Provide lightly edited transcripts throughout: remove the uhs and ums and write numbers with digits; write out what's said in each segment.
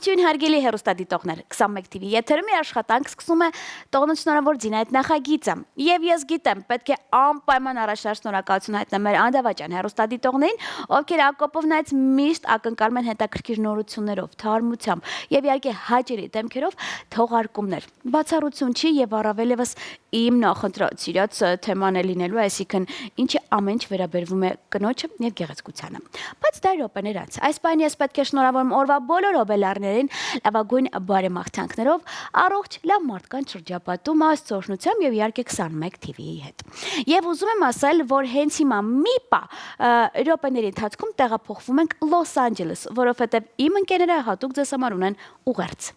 Ողջույն հարգելի հեռուստադիտողներ, 21 TV եթերում իր աշխատանք սկսում է տողնոց շնորհավոր Ձինա այդ նախագիծը։ Եվ ես գիտեմ, պետք է անպայման առաջնահերթ շնորհակալություն հայտնեմ մեր անդավաճան հեռուստադիտողներին, ովքեր Ակոպովնայից միշտ ակնկալում են հետաքրքիր նորություններով, թարմությամբ եւ իհարկե հաճելի դեմքերով թողարկումներ։ Բացառություն չի եւ առավել եւս իմ նախընտրած իրաց թեման է լինելու, այսինքն ինչը ամեն ինչ վերաբերվում է կնոջը եւ գեղեցկությանը։ Բայց դա րոպեներ անց։ Այս պահին ես պետք է շնորհավորեմ օրվա բոլոր օբելարներին լավագույն բարեմաղթանքներով, առողջ լավ մարդկանց շրջապատում, Աստծո օրհնությամբ եւ իհարկե 21 TV-ի հետ։ Եվ ուզում եմ ասել, որ հենց հիմա մի պա րոպեների ընթացքում տեղափոխվում ենք Լոս Անջելես, որովհետեւ իմ ընկերները հատուկ ձեզ համար ունեն ուղերձ։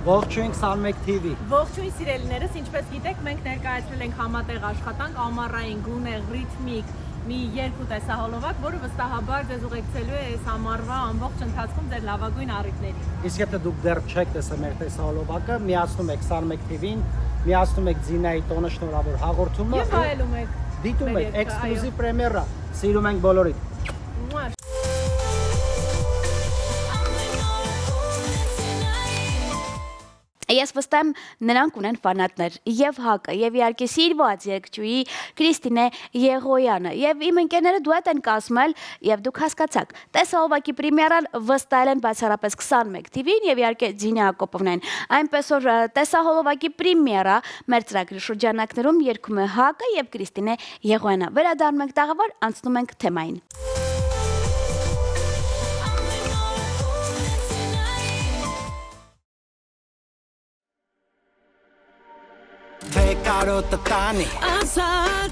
Ողջույն 21 TV։ Ողջույն սիրելիներս, ինչպես գիտեք, մենք ներկայացրել ենք համատեղ աշխատանք ամառային գունեղ ռիթմիկ մի երկու տեսահոլովակ, որը վստահաբար ձեզ ուղեկցելու է այս ամառվա ամբողջ ընթացքում ձեր լավագույն առիթներին։ Իսկ եթե դուք դեռ չեք տեսել մեր տեսահոլովակը, միացնում եք 21 TV-ին, միացնում եք Ձինայի տոնը շնորհավոր հաղորդումը Եվ վայելում եք։ Դիտում եք էքսկլյուզիվ պրեմիերա։ Սիրում ենք բոլորիդ։ Ես վստահ եմ նրանք ունեն ֆանատներ եւ Հակը եւ իհարկե սիրված երգչուհի Կրիստինե Եղոյանը եւ իմ ընկերները դուետ են կազմել եւ դուք հասկացաք տեսահոլովակի պրեմիերան վստահել են բացառապես 21 TV-ին եւ իհարկե Ձինա Ակոպովնային այնպես որ տեսահոլովակի պրեմիերա մեր ծրագրի շրջանակներում երգում է Հակը եւ Կրիստինե Եղոյանը վերադառնում ենք տաղավար անցնում ենք թեմային Կարոտը տանի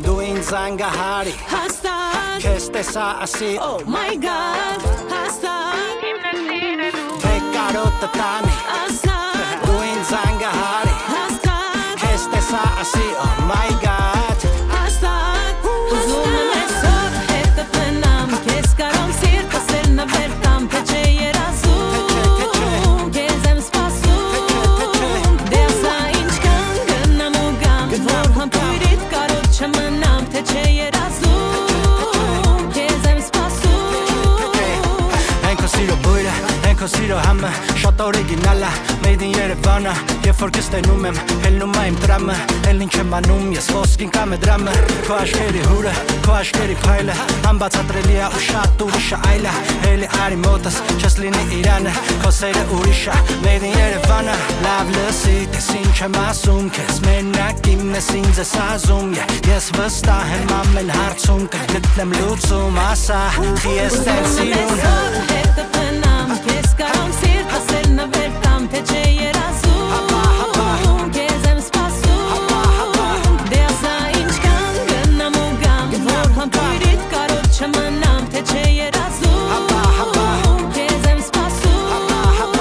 Դու ինձ անգահարի Քեզ տեսա ասի Oh my God Թե կարոտը տանի Դու ինձ անգահարի Քեզ տեսա ասի Oh my God Ուզում եմ այսօր հետը պնամ Քեզ կարոմ սիրտ ասել նվեր տամ Թե չէ երազում Քեզ եմ սպասում Դե ասա ինչ կանգնամ ու գամ Որ համբույրիդ կարոտ չմնամ Թե չէ երազում Քեզ եմ սպասում Հեն քո սիրո բույրը, հեն քո սիրո համը Շատ օրիգինալ է, made in Երևանը Երբ որ քեզ տենում եմ, հելնում է իմ տրամը Էլ ինչ եմ անում, ես ոսկին կամ է դրամը Քո աշկերի հուրը, քո աշկերի փայլը Անբացատրելի է ու շատ ուրիշ է այլը Էլի արի մոտս, չես լինի Իրանը Քո սերը ուրիշ է, made in Երևանը Լավ լսի, տես ինչ եմ ասում Քեզ մենակ իմն ես ինձ ես ազում Ես վստահ եմ ամեն հարցում Կգտնեմ լուծում, ասա Ես տեն սիրուն հետը պնամ Քեզ կարոմ սիրտ ասել նվեր տամ Թե չէ երազում Քեզ եմ սպասում Դե ասա ինչ կանգնամ ու գամ Որ համբույրիդ կարոտ չմնամ Թե չէ երազում Քեզ եմ սպասում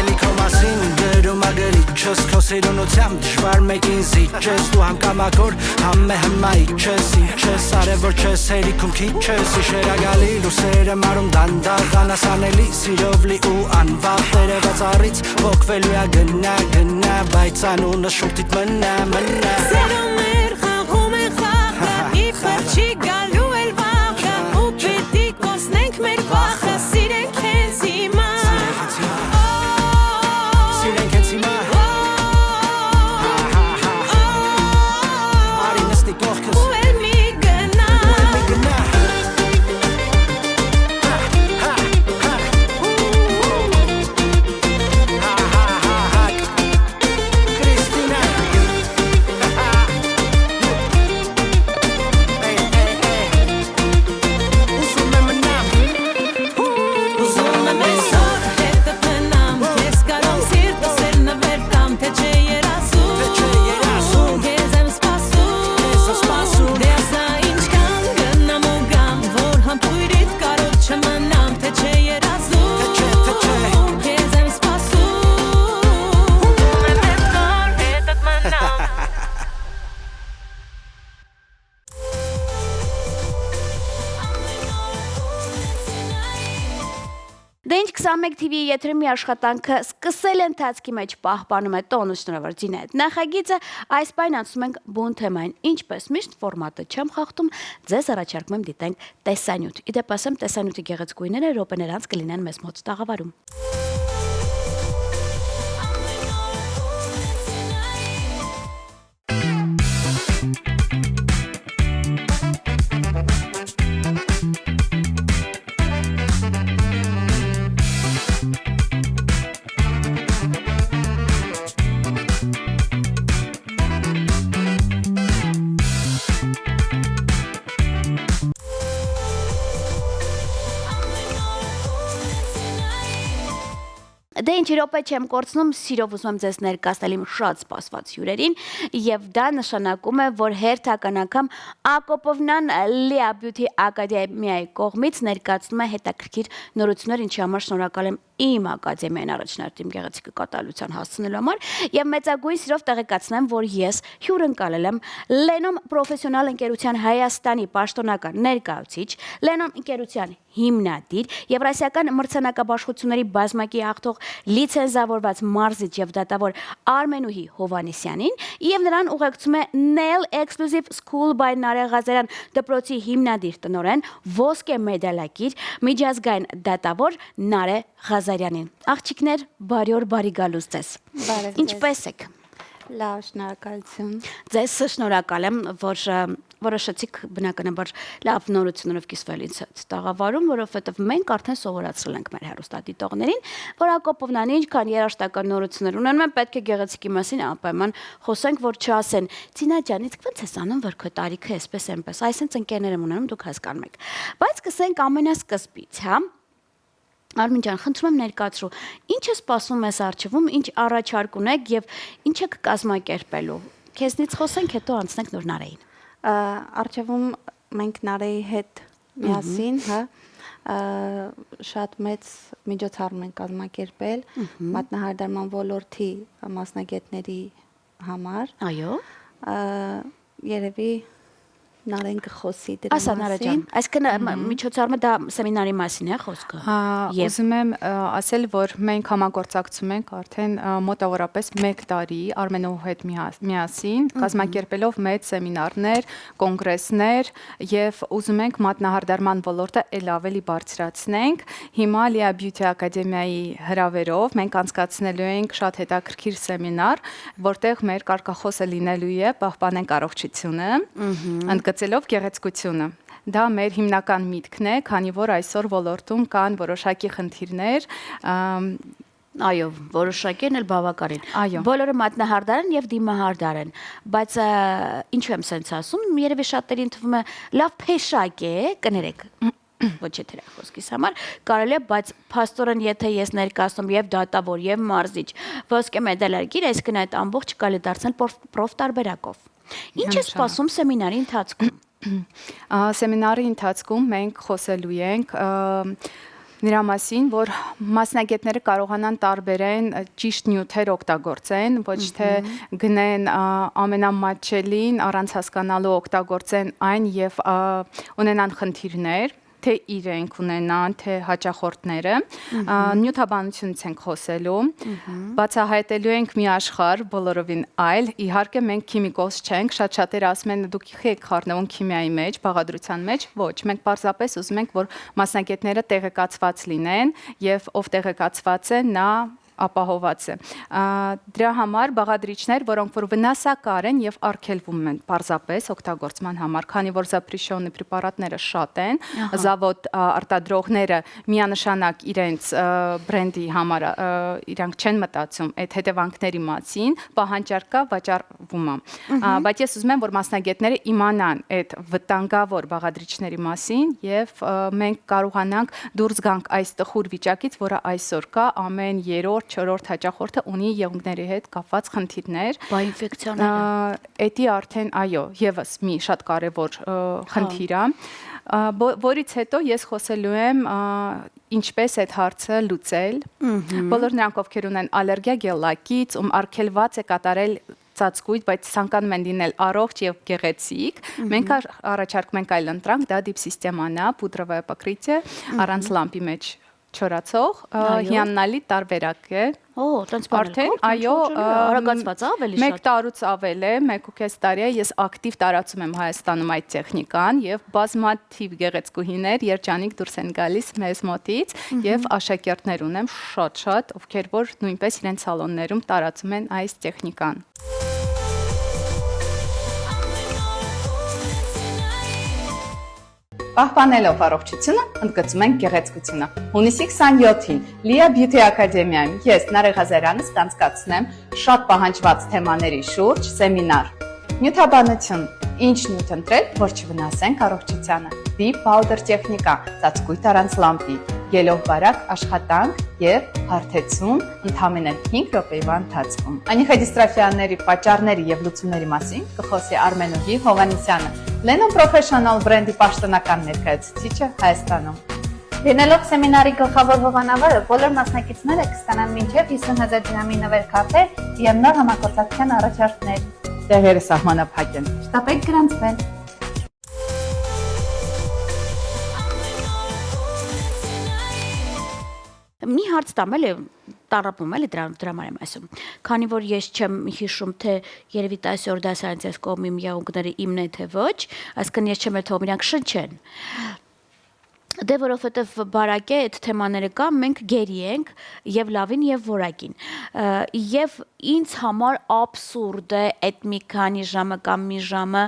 Էլի քո մասին գրում ագրիչս Քո սիրունությամբ դժվար մեկին զիջես Դու համ կամակոր համ է հմայի չես Իջես արևոր չես հերիքում քիչ ես Իշերագալի լուսերը մարում դանդաղ Անասանելի սիրով լի ու անվաղ Տերևած առից ոգվելու է գնա Բայց անունը շուրթիտ մնա Սերում էր խաղում է խաղը Իպր չի գալու էլ վաղը Ու պետի կոսնենք մեր վախը Սիրենք հենց հիմա Սիրենք հենց հիմա Արի նստի կողքս Ու էլ մի գնա Կրիստինա 21 TV-ի եթերի մի աշխատանքը սկսել ընթացքի մեջ պահպանում է տոնը շնորհավոր Ձինեթ նախագիծը, այս պայն անցնում ենք բուն թեմային, ինչպես միշտ ֆորմատը չեմ խախտում, ձեզ առաջարկում եմ դիտենք տեսանյութ։ Իդեպ ասեմ, տեսանյութի գեղեցկույնները րոպեներ անց կլինեն մեզ մոտ տաղավարում։ Դե ինչ րոպե չեմ կորցնում, սիրով ուզում եմ ձեզ ներկայացնել իմ շատ սպասված հյուրերին եւ դա նշանակում է, որ հերթական անգամ Ակոպովնան Լիա Բյութի ակադեմիայի կողմից ներկայացնում է հետաքրքիր նորություններ, ինչի համար շնորհակալ եմ իմ ակադեմիային առաջնորդին գեղեցիկ կատարելության հասցնելու համար եւ մեծագույն սիրով տեղեկացնեմ, որ ես հյուրընկալել եմ Լենոմ պրոֆեսիոնալ ընկերության Հայաստանի պաշտոնական ներկայացուցիչ, Լենոմ ընկերության հիմնադիր, Եվրասիական մրցանակաբաշխությունների բազմակի հաղթող լիցենզավորված մարզիչ եւ դատավոր Արմենուհի Հովանեսյանին եւ նրան ուղեկցում է Nail Exclusive School by Նարեկ Ղազարյան դպրոցի հիմնադիր տնօրեն, ոսկե մեդալակիր, միջազգային դատավոր Նարե Ղազարյանին։ Աղջիկներ, բարի օր, բարի գալուս ձեզ։ Ինչպե՞ս եք։ Լավ, շնորհակալություն։ Ձեզ շնորհակալ եմ, որ որոշեցիք բնականաբար լավ նորություններով կիսվել ինձ հետ տաղավարում, որովհետև մենք արդեն սովորացրել ենք մեր հեռուստադիտողներին, որ Ակոպովնան ինչքան երաժշտական նորություններ ունենում են, պետք է գեղեցիկի մասին անպայման խոսենք, որ չասեն Ձինա ջան, իսկ ո՞նց ես անում, որ քո տարիքը էսպես այնպես, այսինքն ընկերներ եմ ունենում, դուք հասկանում եք։ Բայց սկսենք ամենասկզբից, հա։ Արմին ջան, խնդրում եմ ներկայացրու, ինչ է սպասում ես առջևում, ինչ առաջարկ ունեք եւ ինչ եք կազմակերպելու։ Քեզնից խոսենք, հետո անցնենք նոր Նարեին։ Առջևում մենք Նարեի հետ միասին, հա, շատ մեծ միջոցառում ենք կազմակերպել մատնահարդարման ոլորտի մասնագետների համար։ Այո։ Երևի Նարեն կխոսի դրա Ասա Նարե ջան, այսինքն միջոցառումը դա սեմինարի մասին է խոսքը։ Ուզում եմ ասել, որ մենք համագործակցում ենք արդեն մոտավորապես 1 տարի Արմենոյի հետ միասին, կազմակերպելով մեծ սեմինարներ, կոնգրեսներ եւ ուզում ենք մատնահարդարման ոլորտը ել ավելի բարձրացնենք։ Հիմա Լիա Բյութի ակադեմիայի հրավերով մենք անցկացնելու ենք շատ հետաքրքիր սեմինար, որտեղ մեր կարգախոսը լինելու է պահպանենք առողջությունը, ընդգծելով գեղեցկությունը։ Դա մեր հիմնական միտքն է, քանի որ այսօր ոլորտում կան որոշակի խնդիրներ, Այո, որոշակին էլ բավականին։ Այո։ Բոլորը մատնահարդար են եւ դիմահարդար են, բայց ինչու եմ սենց ասում, երևի շատերին թվում է լավ փեշակ է, կներեք։ Ոչ է դրա խոսքիս համար, կարելի է, բայց փաստորեն եթե ես ներկայացնում եւ դատավոր եւ մարզիչ ոսկե մեդալակիր, այսինքն այդ ամբողջը կարելի դարձնել պրոֆտարբերակով։ Ինչ է սպասում սեմինարի ընթացքում։ Սեմինարի ընթացքում մենք խոսելու ենք նրա մասին, որ մասնագետները կարողանան տարբերեն ճիշտ նյութեր օգտագործեն, ոչ թե գնեն ամենամատչելին, առանց հասկանալու օգտագործեն այն եւ ունենան խնդիրներ, թե իրենք ունենան, թե հաճախորդները, նյութաբանությունից ենք խոսելու, բացահայտելու ենք մի աշխարհ բոլորովին այլ, իհարկե մենք քիմիկոս չենք, շատ-շատերը ասում են դուք եք խառնվում քիմիայի մեջ, բաղադրության մեջ, ոչ, մենք պարզապես ուզում ենք, որ մասնագետները տեղեկացված լինեն եւ ով տեղեկացված է, նա ապահոված է։ Դրա համար բաղադրիչներ, որոնք որ վնասակար են եւ արգելվում են պարզապես օգտագործման համար, քանի որ запрещенные պրեպարատները շատ են, զավոդ արտադրողները միանշանակ իրենց բրենդի համար իրանք չեն մտածում այդ հետևանքների մասին, պահանջարկ կա, վաճառվում է։ Բայց ես ուզում եմ, որ մասնագետները իմանան այդ վտանգավոր բաղադրիչների մասին եւ մենք կարողանանք դուրս գանք այս տխուր վիճակից, որը այսօր կա, ամեն երրորդ 4-րդ հաճախորդը ունի եղունգների հետ կապված խնդիրներ։ Բա ինֆեկցիաները։ Էդի արդեն այո, եւս մի շատ կարեւոր խնդիր է, որից հետո ես խոսելու եմ ինչպես այդ հարցը լուծել։ Բոլոր նրանք, ովքեր ունեն ալերգիա գելակից, ում արգելված է կատարել ծածկույթ, բայց ցանկանում են լինել առողջ եւ գեղեցիկ, մենք առաջարկում ենք այլ ընտրանք, դա դիպսիստեման է, պուդրովое покрытие, առանց լամպի մեջ չորացող, հիանալի տարբերակ է։ Օ, տենց բան Արդեն, այո, արագացված է ավելի մեկ շատ։ տարուց ավել է, 1.5 տարի է, ես ակտիվ տարածում եմ Հայաստանում այդ տեխնիկան եւ բազմաթիվ գեղեցկուհիներ երջանիկ դուրս են գալիս մեզ մոտից եւ աշակերտներ ունեմ շատ, ովքեր որ նույնպես իրենց սալոններում տարածում են այս տեխնիկան։ Պահպանելով առողջությունը, ընդգծում ենք գեղեցկությունը։ Հունիսի 27-ին Լիա Բյութի ակադեմիայում ես Նարեկ Ղազարյանս կանցկացնեմ շատ պահանջված թեմաների շուրջ սեմինար։ Նյութաբանություն՝ ինչ նյութ ընտրել, որ չվնասենք առողջությանը։ Deep powder տեխնիկա, ծածկույթ առանց լամպի, գելով բարակ աշխատանք եւ հարթեցում ընդամենը 5 րոպեվա ընթացքում։ Անիխեդիստրոֆիաների պատճառների եւ լուծումների մասին կխոսի Արմենուհի Հովհաննիսյանը, Lenon Professional բրենդի պաշտոնական ներկայացուցիչը Հայաստանում։ Լինելով սեմինարի գլխավոր հովանավորը, բոլոր մասնակիցները կստանան մինչև 50,000 դրամի նվեր քարտեր եւ նոր համագործակցության առաջարկներ։ Տեղերը սահմանափակ են։ Շտապեք գրանցվել։ Մի հարց տամ էլի տարապում էլի դրա համար եմ ասում։ Քանի որ ես չեմ հիշում թե երևի 10 օր դասարանից ես կողմի միաունկները իմն է թե ոչ, այսինքն ես չեմ էլ թողում իրանք շնչեն։ Դե որովհետև բարակե այդ թեմաները կա, մենք գերի ենք եւ լավին եւ որակին։ Եվ ինձ համար աբսուրդ է այդ մի քանի ժամը կամ մի ժամը,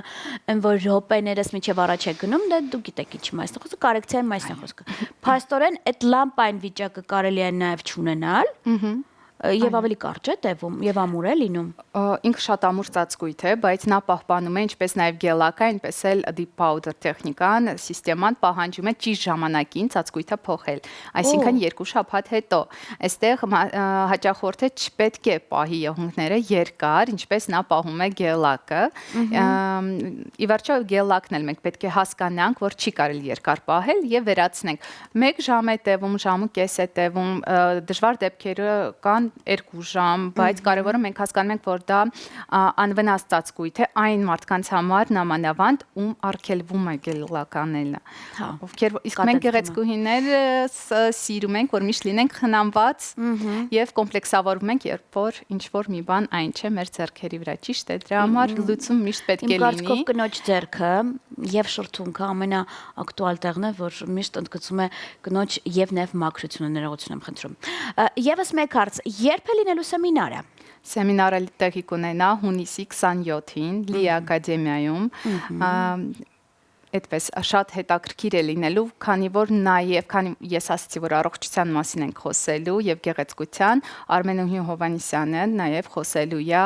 այն որ րոպեներս միջև առաջ է գնում, դե դու գիտեք ինչ մասն խոսքը, կարեկցիան մասն է խոսքը։ Փաստորեն այդ լամպային վիճակը կարելի է նաեւ չունենալ։ Եվ ավելի կարճ է տևում եւ ամուր է լինում։ Ինքը շատ ամուր ծածկույթ է, բայց նա պահպանում է ինչպես նաև գելակա, այնպես էլ deep powder տեխնիկան, սիստեման պահանջում է ճիշտ ժամանակին ծածկույթը փոխել, այսինքն 2 շաբաթ հետո։ Այստեղ հաճախորդը չպետք է պահի եղունգները երկար, ինչպես նա պահում է գելակը։ Ի վերջո գելակն էլ մենք պետք է հասկանանք, որ չի կարելի երկար պահել եւ վերացնենք։ 1 ժամ է տևում, ժամուկես է տևում, դժվար դեպքերը կան 2 ժամ, բայց կարևորը մենք հասկանում ենք, որ դա անվնաս ծածկույթ է այն մարդկանց համար նամանավանդ, ում արգելվում է գելականելը։ Ովքեր իսկ մենք գեղեցկուհիները սիրում ենք, որ միշտ լինենք խնամված եւ կոմպլեքսավորվում ենք, երբ որ ինչ որ մի բան այն չէ մեր ձեռքերի վրա, ճիշտ է, դրա համար լուծում միշտ պետք է լինի։ Իմ կարծիքով կնոջ ձեռքը եւ շրթունքը ամենաակտուալ տեղն է, որ միշտ ընդգծում է կնոջ եւ նեվ մաքրությունը, ներողություն եմ խնդրում։ Եվս մեկ հարց, երբ է լինելու սեմինարը։ Սեմինարը տեղի կունենա հունիսի 27-ին Լիա ակադեմիայում։ Այդպես շատ հետաքրքիր է լինելու, քանի որ նաև քանի ես ասացի, որ առողջության մասին ենք խոսելու եւ գեղեցկության, Արմենուհի Հովհաննիսյանը նաև խոսելու է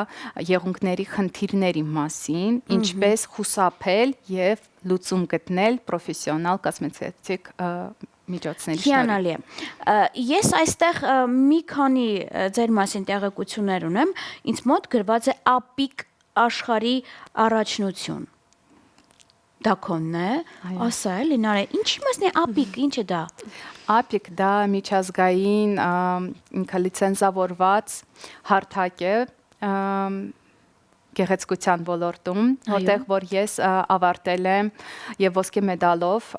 եղունգների խնդիրների մասին, ինչպես խուսափել եւ լուծում գտնել պրոֆեսիոնալ կոսմետիկ միջոցների շնորհիվ։ Հիանալի է։ Ես այստեղ մի քանի ձեր մասին տեղեկություններ ունեմ, ինձ մոտ գրված է Ապիկ աշխարհի առաջնություն։ Դա քոնն է, ասա էլի Նարե, ինչի մասն է Ապիկ, ինչ է դա։ Ապիկ դա միջազգային ինքը լիցենզավորված հարթակ է գեղեցկության ոլորտում, որտեղ որ ես ավարտել եմ եւ ոսկե մեդալով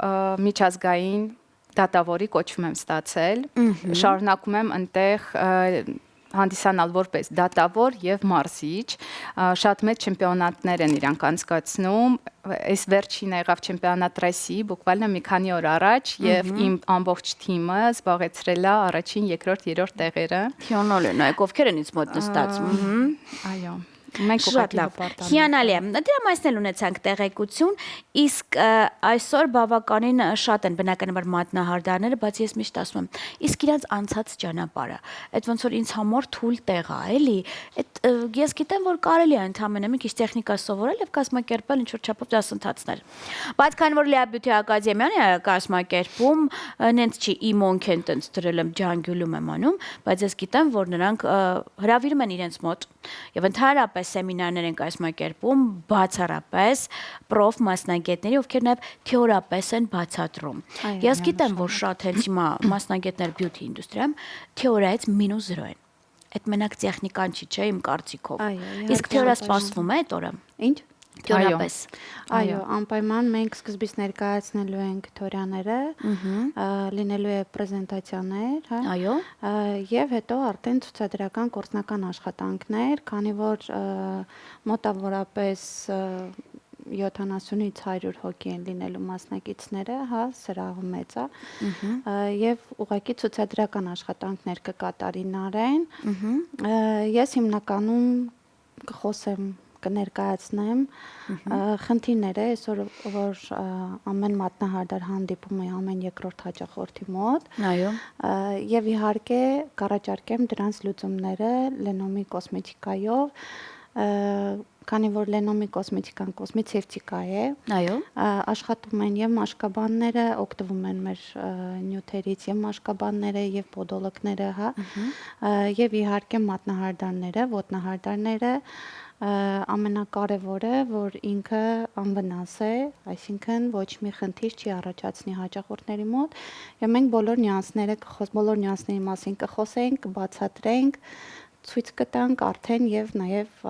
միջազգային դատավորի կոչում եմ ստացել, շարունակում եմ այնտեղ հանդիսանալ որպես դատավոր եւ մարզիչ, շատ մեծ չեմպիոնատներ են իրանք անցկացնում, այս վերջինը եղավ չեմպիոնատ Ռոսիայի, բուկվալնա մի քանի օր առաջ եւ իմ ամբողջ թիմը զբաղեցրել է առաջին, երկրորդ, երրորդ տեղերը։ Հիանալի է, ովքեր են ինձ մոտ նստած։ Այո։ Մենք շատ լավ։ Հիանալի է։ Դրա մասին էլ ունեցանք տեղեկություն, իսկ այսօր բավականին շատ են բնականաբար մատնահարդարները, բայց ես միշտ ասում եմ, իսկ իրանց անցած ճանապարհը, այդ ոնց որ ինձ համար թույլ տեղ է, էլի։ Այդ ես գիտեմ, որ կարելի է ընդհանրապես մի քիչ տեխնիկա սովորել եւ կազմակերպել ինչ որ չափով դասընթացներ։ Բայց քանի որ Լիա Բյութի ակադեմիան է կազմակերպում, նենց չի իմոնք են տենց դրել եմ ջանգյուլում եմ անում, բայց ես գիտեմ, որ նրանք հրավիրում են իրենց մոտ եւ ընդհանրապես սեմինարներ են կազմակերպում բացառապես պրոֆ մասնագետների, ովքեր նաև թեորապես են բացատրում։ Ես գիտեմ, որ շատ հենց հիմա մասնագետներ բյութի ինդուստրիայում թեորիայից -0 են։ Այդ մենակ տեխնիկան չի, չէ, իմ կարծիքով։ Իսկ թեորիա սպասվում է այդ օրը։ Ինչ։ Գյոնապես։ Այո, անպայման մենք սկզբից ներկայացնելու ենք թորյաները, լինելու է պրեզենտացիաներ, հա։ Այո։ Եվ հետո արդեն ցուցադրական գործնական աշխատանքներ, քանի որ մոտավորապես 70-ից 100 հոգի են լինելու մասնակիցները, հա, սրահը մեծ է, եւ ուղղակի ցուցադրական աշխատանքներ կկատարի Նարեն։ Ես հիմնականում կխոսեմ, կներկայացնեմ խնդիրները, այսօր որ ամեն մատնահարդար հանդիպում է ամեն երկրորդ հաճախորդի մոտ։ Այո։ Եվ իհարկե կառաջարկեմ դրանց լուծումները Lenome կոսմետիկայով, քանի որ Lenome կոսմետիկան կոսմեցևտիկա է։ Այո։ Աշխատում են եւ մաշկաբանները, օգտվում են մեր նյութերից եւ մաշկաբանները եւ պոդոլոգները, հա։ Եվ իհարկե մատնահարդարները, ոտնահարդարները, ամենակարևորը, որ ինքը անվնաս է, այսինքն ոչ մի խնդիր չի առաջացնի հաճախորդների մոտ, եւ մենք բոլոր նյուանսների մասին կխոսենք, կբացատրենք, ցույց կտանք արդեն եւ նաեւ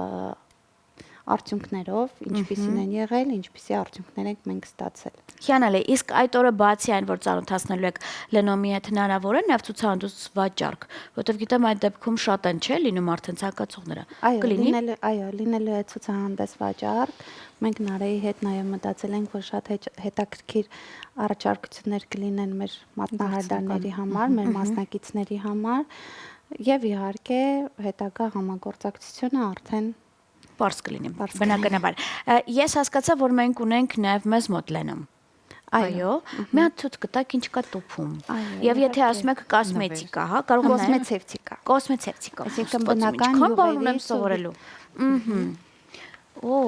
արդյունքներով, ինչպիսին են եղել, ինչպիսի արդյունքներ ենք մենք ստացել։ Հիանալի, իսկ այդ օրը բացի այն, որ ծանոթացնելու եք Lenome-ի հետ հնարավոր է նաև ցուցահանդես վաճառք, որովհետև գիտեմ այդ դեպքում շատ են, չէ՞, լինում արդեն ցանկացողները։ Այո, լինելու է ցուցահանդես վաճառք։ Մենք Նարեի հետ նաև մտածել ենք, որ շատ հետաքրքիր առաջարկություններ կլինեն մեր մատնահարդարների համար, մեր մասնակիցների համար, եւ իհարկե հետագա համագործակցությունը արդեն Պարզ կլինի, բնականաբար։ Ես հասկացա, որ մենք ունենք նաև մեզ մոտ Lenome։ Այո, մի հատ ցույց կտակ ինչ կա տուփում։ Եվ եթե ասում եք կոսմետիկա, հա, կարող է կոսմեցևտիկա։ Կոսմեցևտիկա։ Այսինքն բնական յուղերի ունեմ սովորելու։ Օ,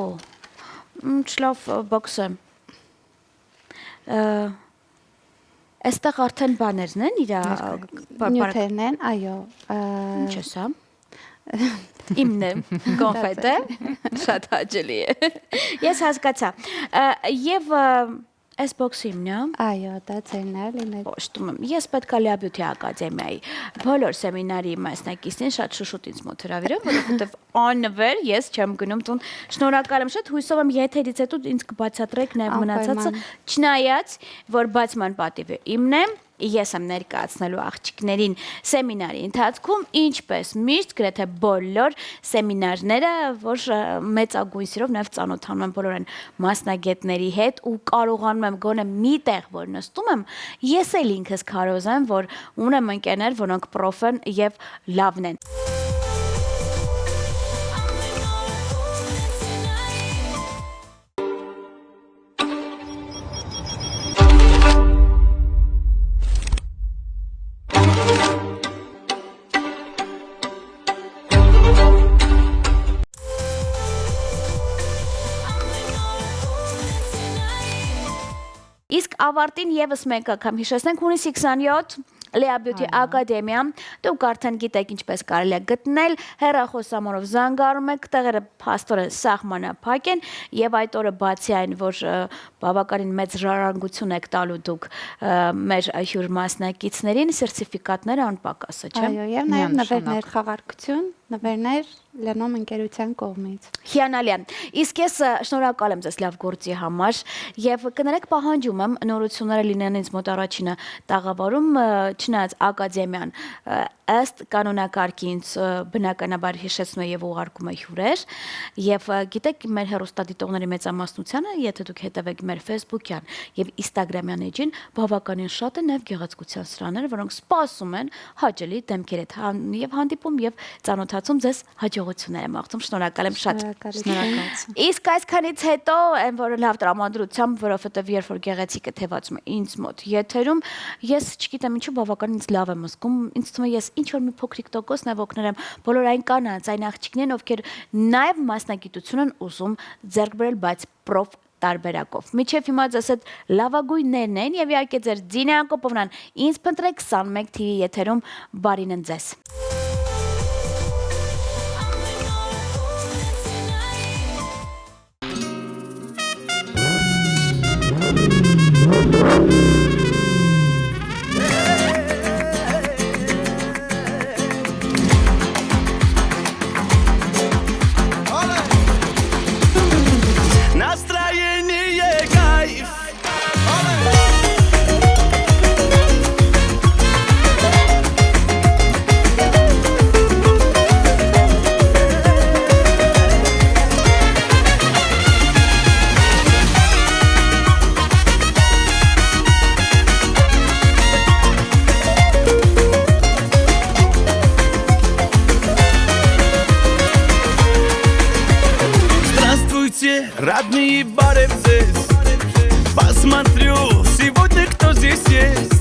լավ բոքսը։ Այստեղ արդեն բաներն են իրա նյութերն են, այո։ Ինչ է սա։ Իմն է, կոնֆետ է, շատ հաճելի է։ Ես հասկացա։ Եվ այս բոքսը իմն է։ Այո, դա ձերն է լինել։ Ոստում եմ։ Ես պետք է Lea Beauty ակադեմիայի բոլոր սեմինարի մասնակիցներին շատ շուշուտ ինձ մոտ հրավիրեմ, որովհետև անվեր ես չեմ գնում տուն։ Շնորհակալ եմ շատ, հույսով եմ եթերից հետո ինձ կբացատրեք նաև մնացածը, չնայած որ բացման պատիվը իմն է։ Ես եմ ներկայացնելու աղջիկներին սեմինարի ընթացքում, ինչպես միշտ գրեթե բոլոր սեմինարները, որ մեծագույն սիրով նաև ծանոթանում եմ բոլոր այն մասնագետների հետ ու կարողանում եմ գոնե մի տեղ, որ նստում եմ, ես էլ ինքս քարոզեմ, որ ունեմ ընկերներ, որոնք պրոֆ են եւ լավն են։ Իսկ ավարտին եւս մեկ անգամ հիշեցնենք հունիսի 27 Lea Beauty ակադեմիա, դուք արդեն գիտեք ինչպես կարելի է գտնել, հեռախոսամարով զանգարում եք, տեղերը փաստորեն սահմանափակ են եւ այդ օրը բացի այն, որ բավականին մեծ ժառանգություն եք տալու դուք մեր հյուր մասնակիցներին, սերտիֆիկատները անպակաս է, չէ՞։ Այո, եւ նաեւ նվերներ խաղարկություն, նվերներ Lenome ընկերության կողմից։ Հիանալի է։ Իսկ ես շնորհակալ եմ ձեզ լավ գործի համար եւ կներեք պահանջում եմ նորությունները լինեն ինձ մոտ առաջինը տաղավարում, չնայած ակադեմիան ըստ կանոնակարգի ինձ բնականաբար հիշեցնում է եւ ուղարկում է հյուրեր եւ գիտեք մեր հեռուստադիտողների մեծամասնությանը, եթե դուք հետևեք մեր Facebook-յան եւ Instagram-յան էջին, բավականին շատ են նաեւ գեղեցկության սրաներ, որոնք սպասում են հաճելի դեմքեր հետ եւ հանդիպում եւ ծանոթացում ձեզ հաջողություններ եմ աղթում, շնորհակալ եմ շատ։ Շնորհակալություն։ Իսկ այսքանից հետո այն որ լավ տրամադրությամբ, որովհետեւ երբ որ գեղեցիկը թևածում է ինձ մոտ եթերում, ես չգիտեմ ինչու բավականին լավ եմ զգում, ինձ թվում է ես ինչ որ մի փոքրիկ տոկոս նաև օգներեմ բոլոր այն կանանց, այն աղջիկներին, ովքեր նաև մասնագիտություն են ուզում ձեռք բերել, բայց պրոֆ տարբերակով։ Միջև հիմա ձեզ այդ լավագույններն են եւ իհարկե ձեր Ձինա Ակոպովնան ինձ փնտրեք 21 TV եթերում բարին են ձեզ։ и барев здесь. Посмотрю сегодня, кто здесь есть.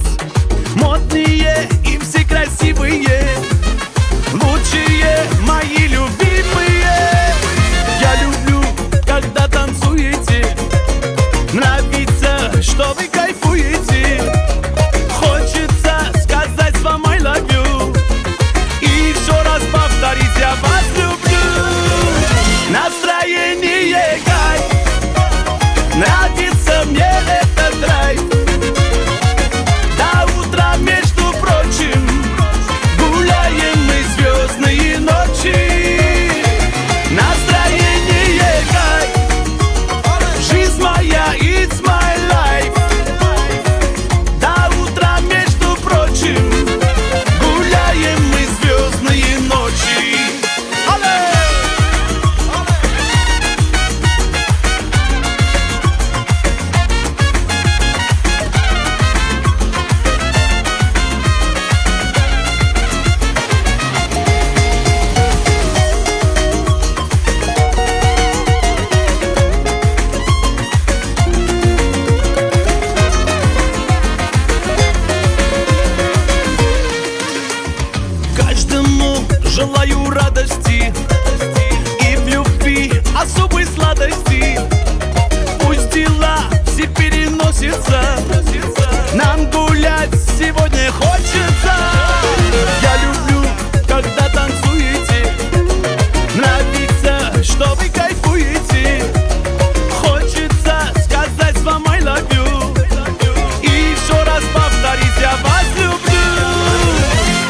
Модные и все красивые, лучшие мои любимые. Я люблю, когда танцуете. Нравится, что вы кайфуете. Хочется сказать вам I love you. И еще раз повторить, я вас люблю. Настроение кайф. Нравится мне этот драйв. До утра, между прочим, гуляем мы звездные ночи. Настроение кайф. Жизнь моя, it's my life. До утра, между прочим, гуляем мы звездные ночи. Каждому желаю радости и в любви особой сладости. Пусть дела все переносятся, нам гулять сегодня хочется. Я люблю, когда танцуете. Нравится, что вы кайфуете. Хочется сказать вам I love you. И еще раз повторить, я вас люблю.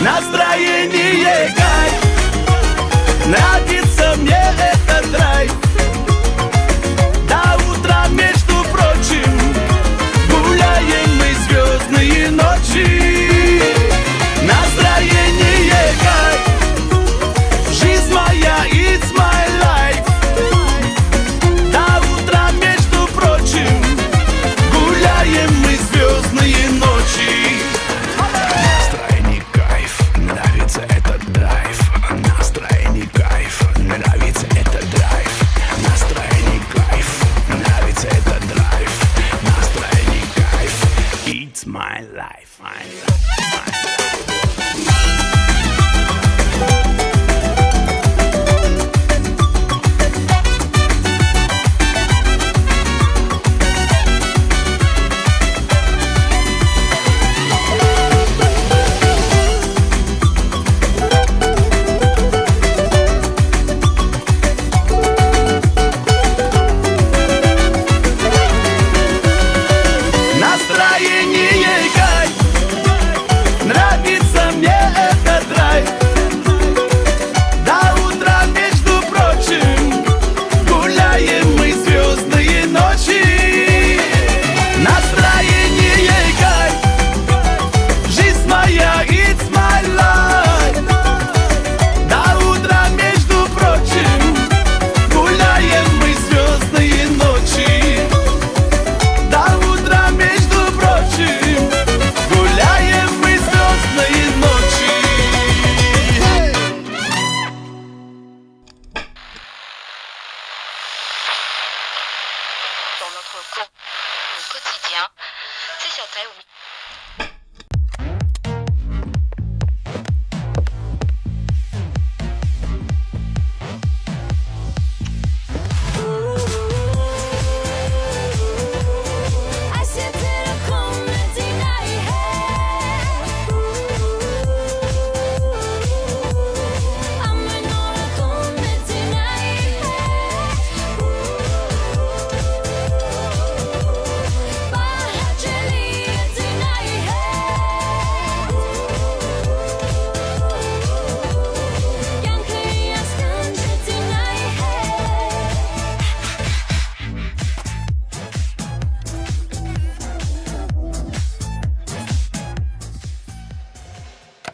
Настроение кайф. Нравится мне этот драйв. До утра, между прочим, гуляем мы звездные ночи. Настроение кайф. Жизнь моя, it's my life. До утра, между прочим, гуляем мы звездные ночи. Настроение кайф, нравится этот драйв. Настроение кайф, нравится этот драйв. Настроение кайф, нравится этот драйв. Настроение кайф, it's my life.